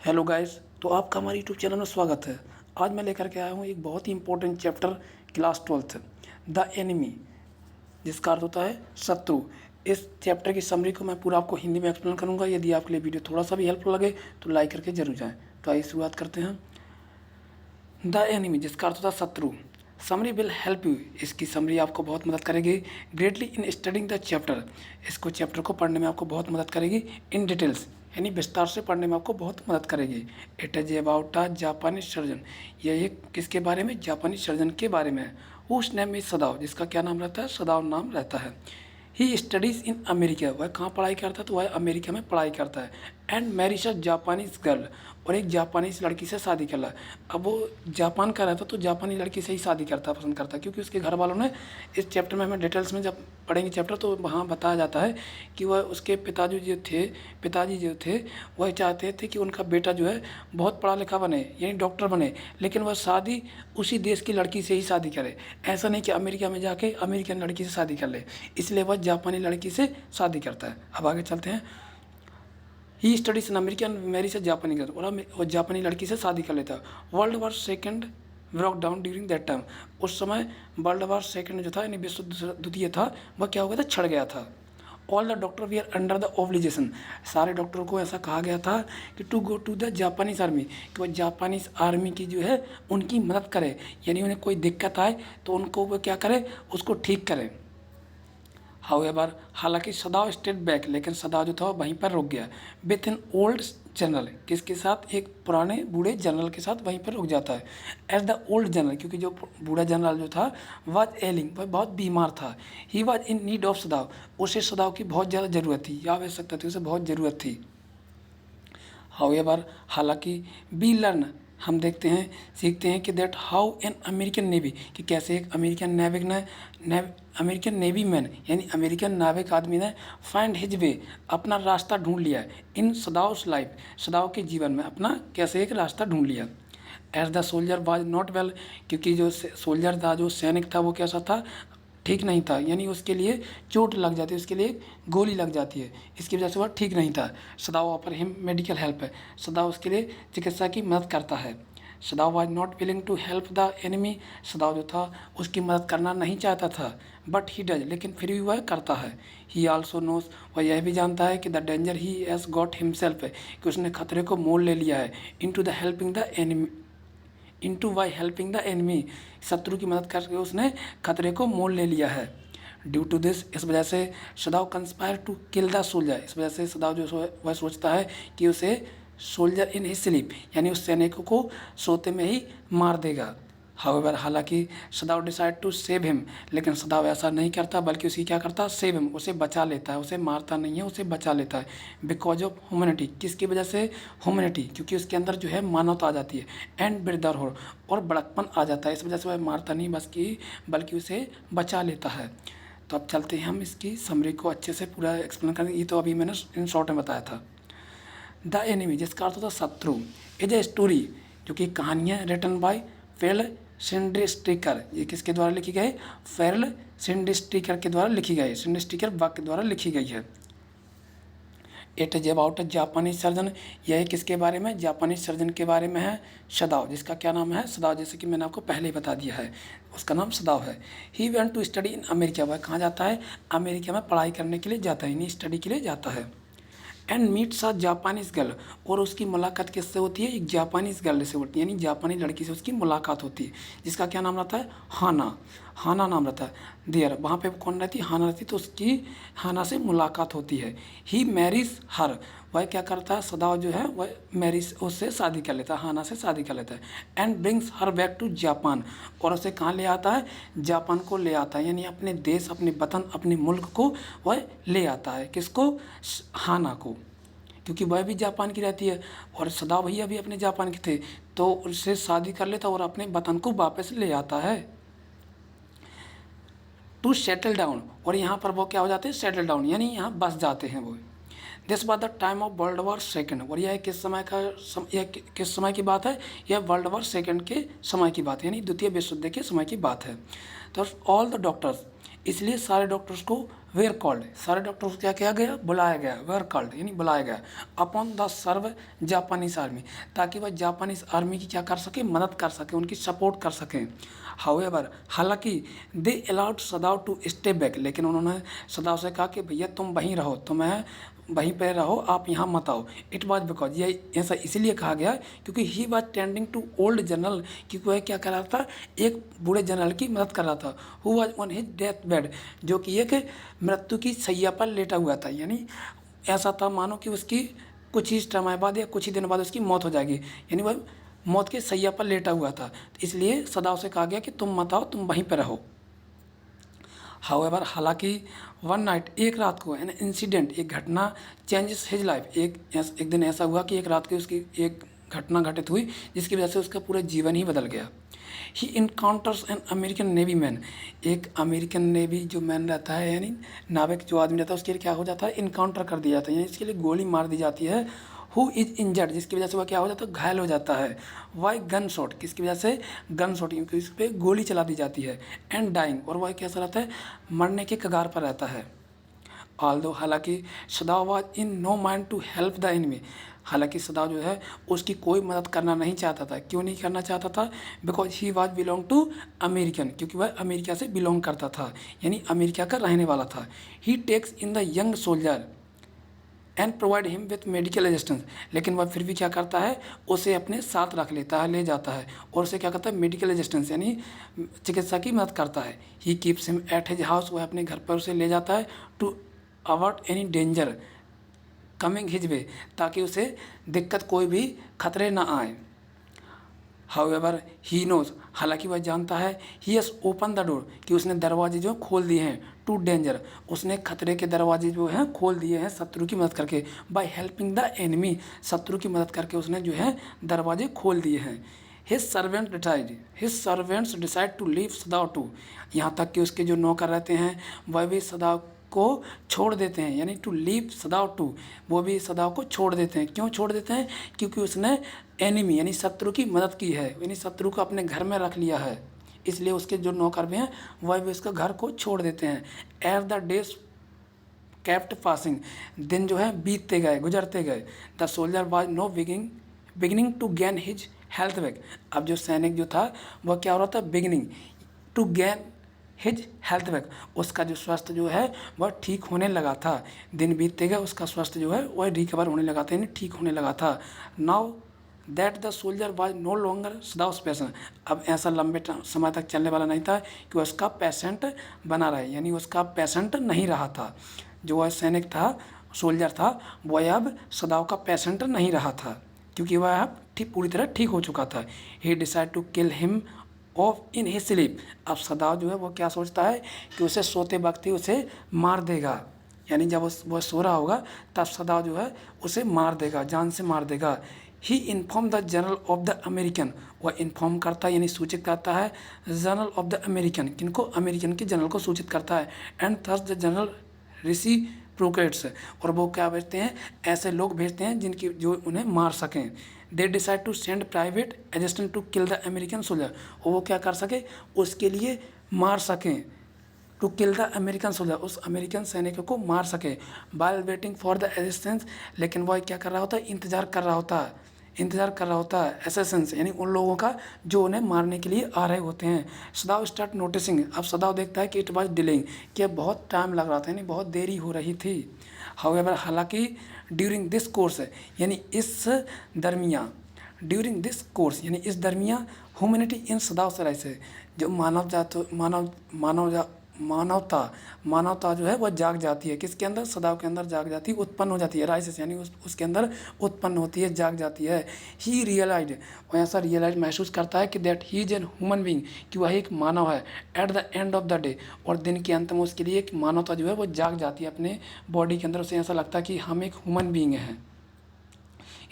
Hello guys, तो आपका हमारे यूट्यूब चैनल में स्वागत है। आज मैं लेकर के आया हूँ एक बहुत ही important chapter, class 12th, the enemy, जिसका अर्थ होता है शत्रु। इस चैप्टर की समरी को मैं पूरा आपको हिंदी में एक्सप्लेन करूँगा। यदि आपके लिए वीडियो थोड़ा सा भी हेल्पफुल लगे तो लाइक करके जरूर जाएँ। तो आइए शुरुआत करते हैं। द एनिमी, जिसका अर्थ होता है शत्रु। समरी विल हेल्प यू, इसकी समरी आपको बहुत मदद करेगी greatly in studying the chapter. इसको चैप्टर को पढ़ने में आपको बहुत मदद करेगी। इन डिटेल्स यानी विस्तार से पढ़ने में आपको बहुत मदद करेगी। इट इज अबाउट अ जापानी सर्जन, यह एक किसके बारे में, जापानी सर्जन के बारे में है। हुज नेम इज सदाव, जिसका क्या नाम रहता है, सदाव नाम रहता है। ही स्टडीज़ इन अमेरिका, वह कहाँ पढ़ाई करता है, तो वह अमेरिका में पढ़ाई करता है। And marriage a Japanese girl, और एक जापानीज लड़की से शादी कर ला। अब वो जापान का रहता तो जापानी लड़की से ही शादी करता पसंद करता, क्योंकि उसके घर वालों ने, इस चैप्टर में हमें डिटेल्स में जब पढ़ेंगे चैप्टर तो वहाँ बताया जाता है कि वह उसके पिताजी जो थे वह चाहते थे कि उनका बेटा जो है बहुत पढ़ा लिखा बने, यानी डॉक्टर बने, लेकिन वह शादी उसी देश की लड़की से ही शादी करे। ऐसा नहीं कि अमेरिका में जाके अमेरिकन लड़की से शादी कर ले, इसलिए वह जापानी लड़की से शादी करता है। अब आगे चलते हैं। He studies in American marriage से जापानी गर्ल, और वो जापानी लड़की से शादी कर लेता है। World war second broke down during that time, उस समय वर्ल्ड वॉर सेकेंड जो था यानी विश्व द्वितीय था, वह क्या हो गया था, छिड़ गया था। All the doctor we are under the obligation, सारे डॉक्टरों को ऐसा कहा गया था कि to go to the Japanese army, कि वह जापानीज आर्मी की जो है उनकी मदद करे, यानी उन्हें कोई दिक्कत आए तो उनको वह क्या करे, उसको ठीक करें। हाउएवर, हालांकि सदाव स्टेट बैक, लेकिन सदाव जो था वो वहीं पर रुक गया। विथ इन ओल्ड जनरल, किसके साथ, एक पुराने बूढ़े जनरल के साथ वहीं पर रुक जाता है। एज द ओल्ड जनरल, क्योंकि जो बूढ़ा जनरल जो था वाज एलिंग, वह बहुत बीमार था। He was in need of सदाव, उसे सदाव की बहुत ज़्यादा ज़रूरत थी, या कह सकते थे उसे बहुत ज़रूरत थी। हाउएवर, हालांकि बी लर्न, हम देखते हैं सीखते हैं कि that how an American navy, कि कैसे एक अमेरिकन नेविक ने अमेरिकन नेवी मैन यानी अमेरिकन नाविक आदमी ने फाइंड हिज वे, अपना रास्ता ढूंढ लिया इन सदाउस लाइफ, सदाव के जीवन में अपना कैसे एक रास्ता ढूंढ लिया। As the soldier was not well, क्योंकि जो सोल्जर था, जो सैनिक था, वो कैसा था, ठीक नहीं था, यानी उसके लिए चोट लग जाती है, उसके लिए गोली लग जाती है, इसकी वजह से वह ठीक नहीं था। Sadao offer him medical help है, सदाव उसके लिए चिकित्सा की मदद करता है। Sadao was not willing to help the enemy, Sadao जो था उसकी मदद करना नहीं चाहता था, बट ही डज, लेकिन फिर भी वह करता है। ही आल्सो नोस, वह यह भी जानता है कि the danger he has got himself है, कि उसने खतरे को मोल ले लिया है। Into the helping the enemy, into by helping the enemy, शत्रु की मदद करके उसने खतरे को मोल ले लिया है। ड्यू टू दिस, इस वजह से Sadao conspire to kill the soldier, इस वजह से सदाव जो वह सोचता है कि उसे सोल्जर इन हिज स्लीप, यानी उस सैनिक को सोते में ही मार देगा। हाउएवर, हालांकि Sadao decide to save him, लेकिन सदाव ऐसा नहीं करता, बल्कि उसी क्या करता, सेव हिम, उसे बचा लेता है, उसे मारता नहीं है, उसे बचा लेता है। बिकॉज ऑफ ह्यूमैनिटी, किसकी वजह से, ह्यूमैनिटी, क्योंकि उसके अंदर जो है मानवता आ जाती है। एंड ब्रदरहुड, और बड़कपन आ जाता है, इस वजह से वह मारता नहीं बल्कि उसे बचा लेता है। तो अब चलते हैं हम इसकी समरी को अच्छे से पूरा एक्सप्लेन करेंगे। ये तो अभी मैंने इन शॉर्ट में बताया था। द एनिमी, जिसका अर्थ होता है शत्रु, इज ए स्टोरी, जो कि कहानी है, रिटन बाय फेरल सिंडिस्टिकर, ये किसके द्वारा लिखी गई, फेरल सिंडिस्टिकर के द्वारा लिखी गई, सिंडिस्टिकर वाक के द्वारा लिखी गई है। It is about a Japanese surgeon, यह किसके बारे में, जापानीज सर्जन के बारे में है। सदाव, जिसका क्या नाम है, सदाव, जैसे कि मैंने आपको पहले ही बता दिया है, उसका नाम सदाव है। He went to study in America, वह कहाँ जाता है, अमेरिका में पढ़ाई करने के लिए जाता है, यानी स्टडी के लिए जाता है। And meets a Japanese girl, और उसकी मुलाकात किससे होती है, एक जापानीज गर्ल से होती है, यानी जापानी लड़की से उसकी मुलाकात होती है, जिसका क्या नाम रहता है, हाना, हाना नाम रहता है। देयर, वहाँ पे कौन रहती है, हाना रहती है, तो उसकी हाना से मुलाकात होती है। ही मैरिज हर, वह क्या करता है, सदाव जो है वह मैरिज, उससे शादी कर लेता है, हाना से शादी कर लेता है। And brings her back to Japan, और उसे कहाँ ले आता है, जापान को ले आता है, यानी अपने देश, अपने वतन, अपने मुल्क को वह ले आता है। किसको, हाना को, क्योंकि वह भी जापान की रहती है, और सदा भैया भी अपने जापान के थे, तो उससे शादी कर लेता और अपने वतन को वापस ले आता है। टू सेटल डाउन, और यहाँ पर वो क्या हो जाते हैं, सेटल डाउन, यानी यहाँ बस जाते हैं वो। This was the time of world war second, और यह किस समय का यह किस समय की बात है, यह वर्ल्ड वॉर सेकेंड के समय की बात है, यानी द्वितीय विश्व युद्ध के समय की बात है। तो ऑल द डॉक्टर्स, इसलिए सारे डॉक्टर्स को वेयर कॉल्ड, सारे डॉक्टर्स को क्या किया गया, बुलाया गया, वेयर कॉल्ड यानी बुलाया गया, upon the serve Japanese army, ताकि वह जापानीज आर्मी की क्या कर सके, मदद कर सके, उनकी सपोर्ट कर सकें। हाउएवर, हालांकि they allowed Sadao to stay back, लेकिन उन्होंने सदाव से कहा कि भैया तुम वहीं रहो, तुम्हें वहीं पे रहो, आप यहाँ मत आओ। इट वॉज बिकॉज, ये ऐसा इसीलिए कहा गया क्योंकि he was tending to old general, क्योंकि वह क्या कर रहा था, एक बूढ़े जनरल की मदद कर रहा था। Who was on his death bed, जो कि एक मृत्यु की सैया पर लेटा हुआ था, यानी ऐसा था मानो कि उसकी कुछ ही समय बाद या कुछ ही दिन बाद उसकी मौत हो जाएगी, यानी वह मौत के सैया पर लेटा हुआ था। तो इसलिए सदाव से कहा गया कि तुम मत आओ, तुम वहीं पर रहो। हाउएवर, हालांकि वन नाइट, एक रात को, एन इंसिडेंट, एक घटना, चेंजेस हिज लाइफ, एक दिन ऐसा हुआ कि एक रात की उसकी एक घटना घटित हुई जिसकी वजह से उसका पूरा जीवन ही बदल गया। He encounters an American navy man, एक अमेरिकन नेवी जो मैन रहता है यानी नाविक जो आदमी रहता है, उसके लिए क्या हो जाता है, इनकाउंटर कर दिया जाता है, यानी इसके लिए गोली मार दी जाती है। हु इज इंजर्ड, जिसकी वजह से वह क्या हो जाता है, घायल हो जाता है। वाई गन शॉट, किसकी वजह से, गन शॉट, क्योंकि इस पर गोली चला दी जाती है। एंड डाइंग, और वह कैसा रहता है, मरने के कगार पर रहता है। ऑल्दो, हालांकि Sadao was in no mind to help the enemy, हालांकि सदाव जो है उसकी कोई मदद करना नहीं चाहता था। क्यों नहीं करना चाहता था, because he was belong to American, क्योंकि वह अमेरिका से बिलोंग करता था, यानी अमेरिका का रहने वाला था। He takes in the young soldier and provide him with medical assistance, लेकिन वह फिर भी क्या करता है, उसे अपने साथ रख लेता है, ले जाता है, और उसे क्या करता है, मेडिकल असिस्टेंस यानी चिकित्सा की मदद करता है। He keeps him at his house, वह अपने घर पर उसे ले जाता है। To avoid any danger coming his way, ताकि उसे दिक्कत कोई भी खतरे ना आए। हाउएवर ही नोज, हालांकि वह जानता है, he has open the door, कि उसने दरवाजे जो खोल दिए हैं, टू डेंजर, उसने खतरे के दरवाजे जो हैं खोल दिए हैं शत्रु की मदद करके। बाय हेल्पिंग द एनिमी, शत्रु की मदद करके उसने जो है दरवाजे खोल दिए हैं। His servants decide to leave Sadao too, यहाँ तक कि उसके जो नौकर रहते हैं वह भी सदाव को छोड़ देते हैं, यानी टू लीव सदाव टू, वो भी सदाव को छोड़ देते हैं। क्यों छोड़ देते हैं, क्योंकि उसने एनिमी यानी शत्रु की मदद की है, यानी शत्रु को अपने घर में रख लिया है, इसलिए उसके जो नौकर भी हैं वह भी उसका घर को छोड़ देते हैं। As the days kept passing, दिन जो है बीतते गए, गुजरते गए। The soldier was no beginning to gain his health back, अब जो सैनिक जो था वह क्या हो रहा था, beginning to gain his health back, उसका जो स्वास्थ्य जो है वह ठीक होने लगा था, दिन बीतते गए उसका स्वास्थ्य जो है वह रिकवर होने लगा था, यानी ठीक होने लगा था। Now that the soldier was no longer Sadao patient, अब ऐसा लंबे समय तक चलने वाला नहीं था कि उसका पेशेंट बना रहे, यानी उसका पेशेंट नहीं रहा था, जो वह सैनिक था, सोल्जर था, वह अब सदाव का पेशेंट नहीं रहा था, क्योंकि वह अब ठीक पूरी तरह ठीक हो चुका था। He decide to kill him off in his sleep, अब सदाव जो है वो क्या सोचता है कि उसे सोते वक्त ही उसे मार देगा, यानी जब वह सो रहा होगा तब सदाव जो है उसे मार देगा, जान से मार देगा। He inform the general of the American, वह इन्फॉर्म करता है यानी सूचित करता है जनरल ऑफ द अमेरिकन, किनको, अमेरिकन के जनरल को सूचित करता है। And thus the general reciprocates, और वो क्या भेजते हैं, ऐसे लोग भेजते हैं जिनकी जो उन्हें मार सकें। They decide to send private assistant to kill the American soldier, और वो क्या कर सके, उसके लिए मार सकें, to kill the American soldier, उस अमेरिकन सैनिक को मार सके। By waiting for the assistance, लेकिन वह क्या कर रहा होता है, इंतजार कर रहा होता है एसेसेंस, यानी उन लोगों का जो उन्हें मारने के लिए आ रहे होते हैं। सदाव स्टार्ट नोटिसिंग, अब सदाव देखता है कि इट वॉज डिलेइंग, कि अब बहुत टाइम लग रहा था, यानी बहुत देरी हो रही थी। हाउएवर, हालांकि ड्यूरिंग दिस कोर्स, यानी इस दरमियाँ, ड्यूरिंग दिस कोर्स यानी इस दरमियाँ, ह्यूमैनिटी इन सदाव सराय से, जो मानवता जो है वह जाग जाती है, किसके अंदर, सदाव के अंदर जाग जाती है, उत्पन्न हो जाती है, राइसेस यानी उसके अंदर उत्पन्न होती है, जाग जाती है। ही रियलाइज, वह ऐसा रियलाइज महसूस करता है कि that he is an human being, कि वह एक मानव है। At the end of the day, और दिन के अंत में उसके लिए एक मानवता जो है वो जाग जाती है अपने बॉडी के अंदर, उसे ऐसा लगता है कि हम एक ह्यूमन बींग हैं,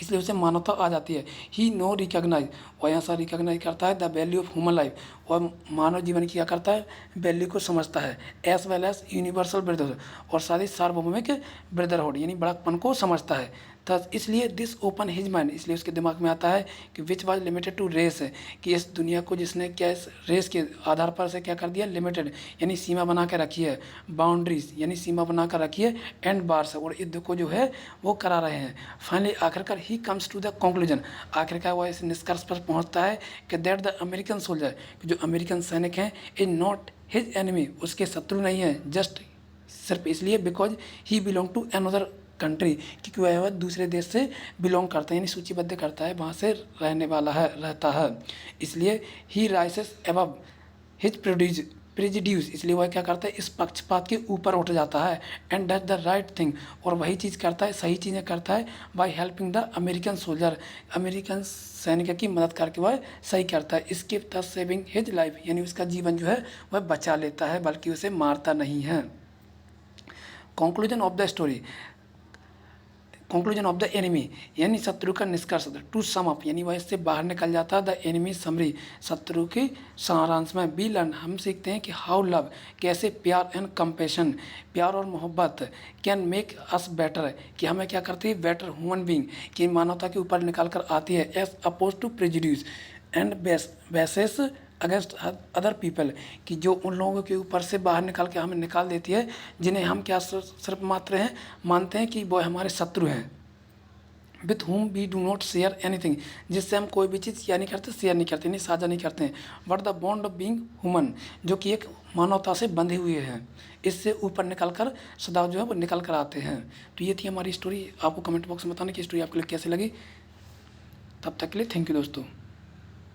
इसलिए उसे मानवता आ जाती है। ही नो रिकॉग्नाइज, वह ऐसा रिकॉग्नाइज करता है the value of human life, और मानव जीवन की क्या करता है, वैल्यू को समझता है। As well as universal brotherhood, और साथ ही सार्वभौमिक ब्रदरहुड यानी बड़कपन को समझता है। थस इसलिए दिस ओपन हिज माइंड, इसलिए उसके दिमाग में आता है कि which was limited to race है, कि इस दुनिया को जिसने क्या इस रेस के आधार पर से क्या कर दिया, लिमिटेड यानी सीमा बना के रखी है, बाउंड्रीज यानी सीमा बना कर रखी है, एंड बार्स और युद्ध को जो है वो करा रहे हैं। फाइनली आखिरकार he comes to the conclusion, आखिरकार वह इस निष्कर्ष पर पहुंचता है कि दैट द अमेरिकन सोल्जर, जो अमेरिकन सैनिक हैं, इज नॉट हिज एनिमी, उसके शत्रु नहीं है, जस्ट सिर्फ इसलिए because he belong to another country, क्योंकि वह दूसरे देश से बिलोंग करता है यानी सूचीबद्ध करता है, वहाँ से रहने वाला है, रहता है, इसलिए ही राइसेस अबव हिज प्रेजिड्यूस, इसलिए वह क्या करता है, इस पक्षपात के ऊपर उठ जाता है, and does the right thing, और वही चीज़ करता है, सही चीज़ें करता है, by helping the American soldier, American सैनिक की मदद करके वह सही करता है, इसके थस सेविंग हिज लाइफ, यानी उसका जीवन जो है वह बचा लेता है, बल्कि उसे मारता नहीं है। Conclusion of the story, conclusion of the enemy, यानी शत्रु का निष्कर्ष, टू सम अप यानी वह इससे बाहर निकल जाता है, द एनिमी समरी, शत्रु की सारांश में, बी लर्न हम सीखते हैं कि हाउ लव, कैसे प्यार, एंड कंपेशन, प्यार और मोहब्बत, कैन मेक अस बेटर, कि हमें क्या करती है, बेटर ह्यूमन बींग, कि मानवता के ऊपर निकल कर आती है, as opposed to prejudices and biases against other people, कि जो उन लोगों के ऊपर से बाहर निकाल के हमें निकाल देती है, जिन्हें हम क्या सिर्फ मात्र हैं, मानते हैं कि वो हमारे शत्रु हैं, with whom we do not share anything, जिससे हम कोई भी चीज़ क्या नहीं करते, शेयर नहीं करते, नहीं साझा नहीं करते हैं, but the bond of being human, जो कि एक मानवता से बंधे हुए हैं, इससे ऊपर निकल कर सदा जो है वो निकल कर आते हैं। तो ये थी हमारी स्टोरी, आपको कमेंट बॉक्स में बताना कि स्टोरी आपको कैसे लगी। तब तक के लिए थैंक यू दोस्तों।